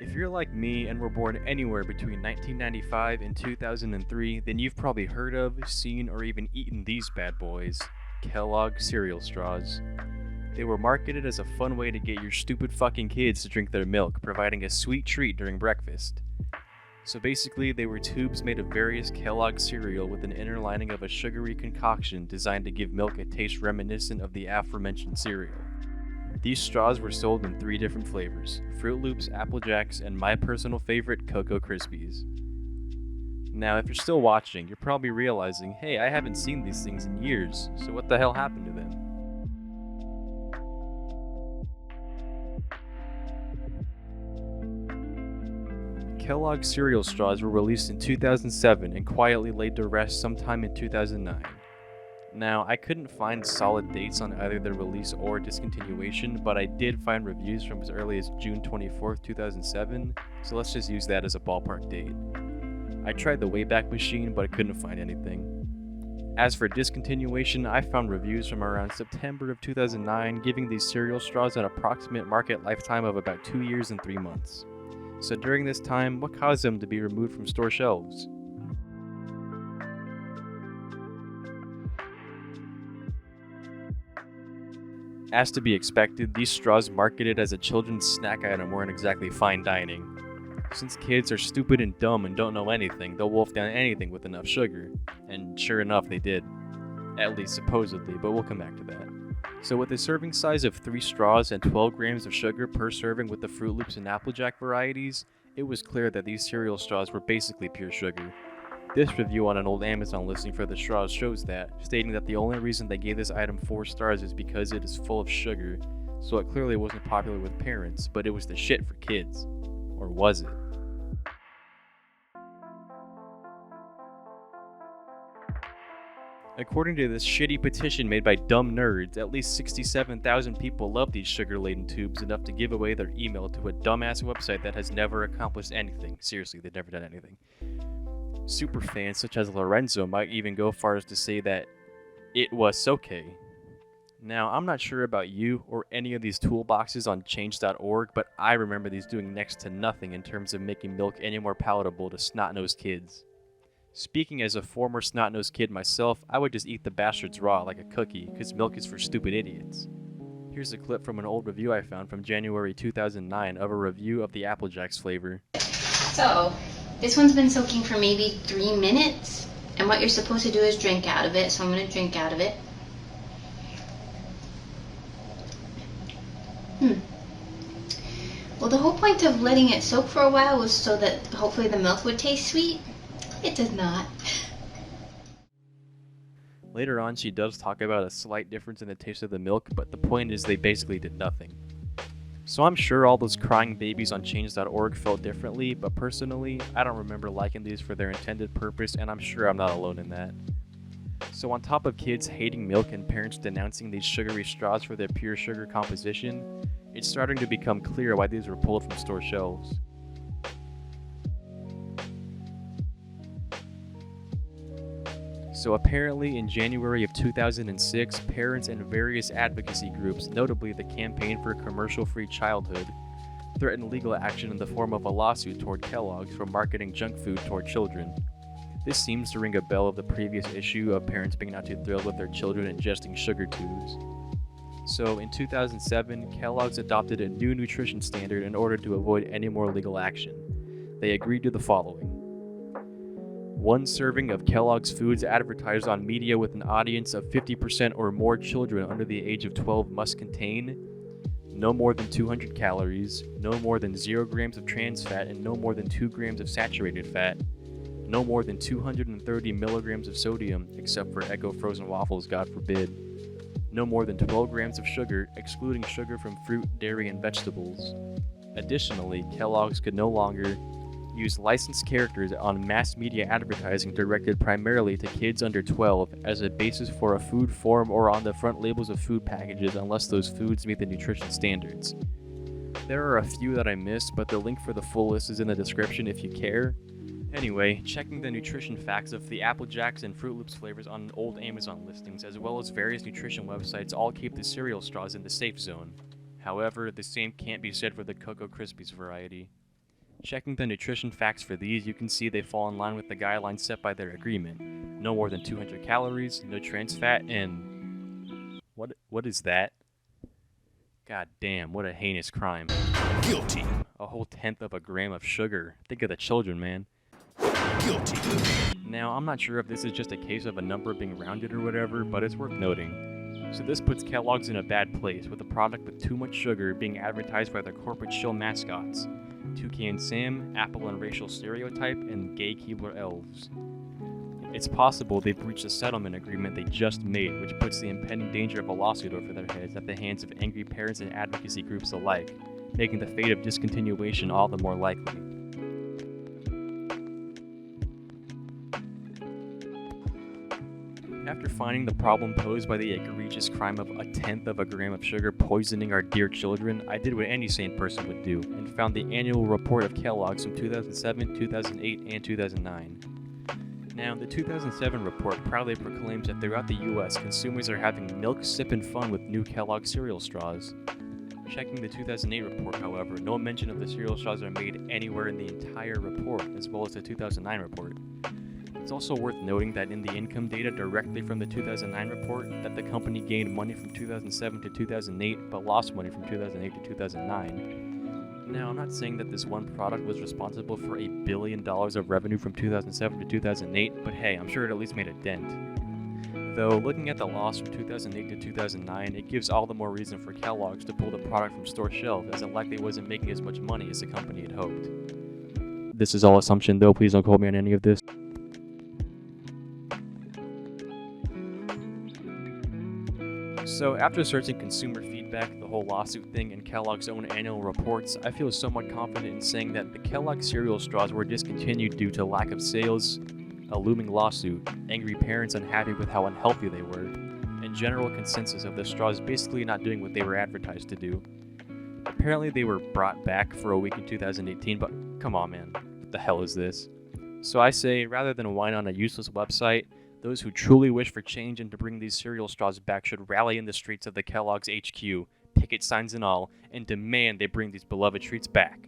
If you're like me and were born anywhere between 1995 and 2003, then you've probably heard of, seen, or even eaten these bad boys, Kellogg cereal straws. They were marketed as a fun way to get your stupid fucking kids to drink their milk, providing a sweet treat during breakfast. So basically, they were tubes made of various Kellogg cereal with an inner lining of a sugary concoction designed to give milk a taste reminiscent of the aforementioned cereal. These straws were sold in 3 different flavors: Froot Loops, Apple Jacks, and my personal favorite, Cocoa Krispies. Now, if you're still watching, you're probably realizing, hey, I haven't seen these things in years, so what the hell happened to them? Kellogg cereal straws were released in 2007 and quietly laid to rest sometime in 2009. Now, I couldn't find solid dates on either their release or discontinuation, but I did find reviews from as early as June 24th, 2007, so let's just use that as a ballpark date. I tried the Wayback Machine, but I couldn't find anything. As for discontinuation, I found reviews from around September of 2009 giving these cereal straws an approximate market lifetime of about 2 years and 3 months. So during this time, what caused them to be removed from store shelves? As to be expected, these straws marketed as a children's snack item weren't exactly fine dining. Since kids are stupid and dumb and don't know anything, they'll wolf down anything with enough sugar. And sure enough, they did. At least supposedly, but we'll come back to that. So with a serving size of 3 straws and 12 grams of sugar per serving with the Froot Loops and Apple Jack varieties, it was clear that these cereal straws were basically pure sugar. This review on an old Amazon listing for the straws shows that, stating that the only reason they gave this item 4 stars is because it is full of sugar, so it clearly wasn't popular with parents, but it was the shit for kids. Or was it? According to this shitty petition made by dumb nerds, at least 67,000 people love these sugar-laden tubes enough to give away their email to a dumbass website that has never accomplished anything. Seriously, they've never done anything. Superfans such as Lorenzo might even go far as to say that it was okay. Now, I'm not sure about you or any of these toolboxes on change.org, but I remember these doing next to nothing in terms of making milk any more palatable to snot-nosed kids. Speaking as a former snot-nosed kid myself, I would just eat the bastards raw like a cookie, because milk is for stupid idiots. Here's a clip from an old review I found from January 2009 of a review of the Apple Jacks flavor. So, this one's been soaking for maybe 3 minutes, and what you're supposed to do is drink out of it, so I'm going to drink out of it. Well, the whole point of letting it soak for a while was so that hopefully the milk would taste sweet. It does not. Later on, she does talk about a slight difference in the taste of the milk, but the point is they basically did nothing. So I'm sure all those crying babies on change.org felt differently, but personally, I don't remember liking these for their intended purpose, and I'm sure I'm not alone in that. So on top of kids hating milk and parents denouncing these sugary straws for their pure sugar composition, it's starting to become clear why these were pulled from store shelves. So apparently in January of 2006, parents and various advocacy groups, notably the Campaign for Commercial-Free Childhood, threatened legal action in the form of a lawsuit toward Kellogg's for marketing junk food toward children. This seems to ring a bell of the previous issue of parents being not too thrilled with their children ingesting sugar tubes. So in 2007, Kellogg's adopted a new nutrition standard in order to avoid any more legal action. They agreed to the following. 1 serving of Kellogg's foods advertised on media with an audience of 50% or more children under the age of 12 must contain no more than 200 calories, no more than 0 grams of trans fat, and no more than 2 grams of saturated fat, no more than 230 milligrams of sodium, except for Eggo frozen waffles, God forbid, no more than 12 grams of sugar, excluding sugar from fruit, dairy, and vegetables. Additionally, Kellogg's could no longer use licensed characters on mass media advertising directed primarily to kids under 12 as a basis for a food form or on the front labels of food packages unless those foods meet the nutrition standards. There are a few that I missed, but the link for the full list is in the description if you care. Anyway, checking the nutrition facts of the Apple Jacks and Froot Loops flavors on old Amazon listings as well as various nutrition websites all keep the cereal straws in the safe zone. However, the same can't be said for the Cocoa Krispies variety. Checking the nutrition facts for these, you can see they fall in line with the guidelines set by their agreement. No more than 200 calories, no trans fat, and... What is that? God damn, what a heinous crime. Guilty. A whole tenth of a gram of sugar. Think of the children, man. Guilty. Now, I'm not sure if this is just a case of a number being rounded or whatever, but it's worth noting. So this puts Kellogg's in a bad place, with a product with too much sugar being advertised by their corporate shill mascots. Toucan Sam, Apple and Racial Stereotype, and Gay Keebler Elves. It's possible they've breached a settlement agreement they just made, which puts the impending danger of a lawsuit over their heads at the hands of angry parents and advocacy groups alike, making the fate of discontinuation all the more likely. After finding the problem posed by the egregious crime of a tenth of a gram of sugar poisoning our dear children, I did what any sane person would do, and found the annual report of Kellogg's from 2007, 2008, and 2009. Now, the 2007 report proudly proclaims that throughout the US, consumers are having milk-sippin' fun with new Kellogg cereal straws. Checking the 2008 report, however, no mention of the cereal straws are made anywhere in the entire report, as well as the 2009 report. It's also worth noting that in the income data directly from the 2009 report, that the company gained money from 2007 to 2008, but lost money from 2008 to 2009. Now, I'm not saying that this one product was responsible for $1 billion of revenue from 2007 to 2008, but hey, I'm sure it at least made a dent. Though, looking at the loss from 2008 to 2009, it gives all the more reason for Kellogg's to pull the product from store shelves, as it likely wasn't making as much money as the company had hoped. This is all assumption though, please don't quote me on any of this. So after searching consumer feedback, the whole lawsuit thing, and Kellogg's own annual reports, I feel somewhat confident in saying that the Kellogg cereal straws were discontinued due to lack of sales, a looming lawsuit, angry parents unhappy with how unhealthy they were, and general consensus of the straws basically not doing what they were advertised to do. Apparently they were brought back for a week in 2018, but come on man, what the hell is this? So I say, rather than whine on a useless website, those who truly wish for change and to bring these cereal straws back should rally in the streets of the Kellogg's HQ, picket signs and all, and demand they bring these beloved treats back.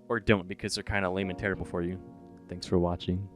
Or don't, because they're kinda lame and terrible for you. Thanks for watching.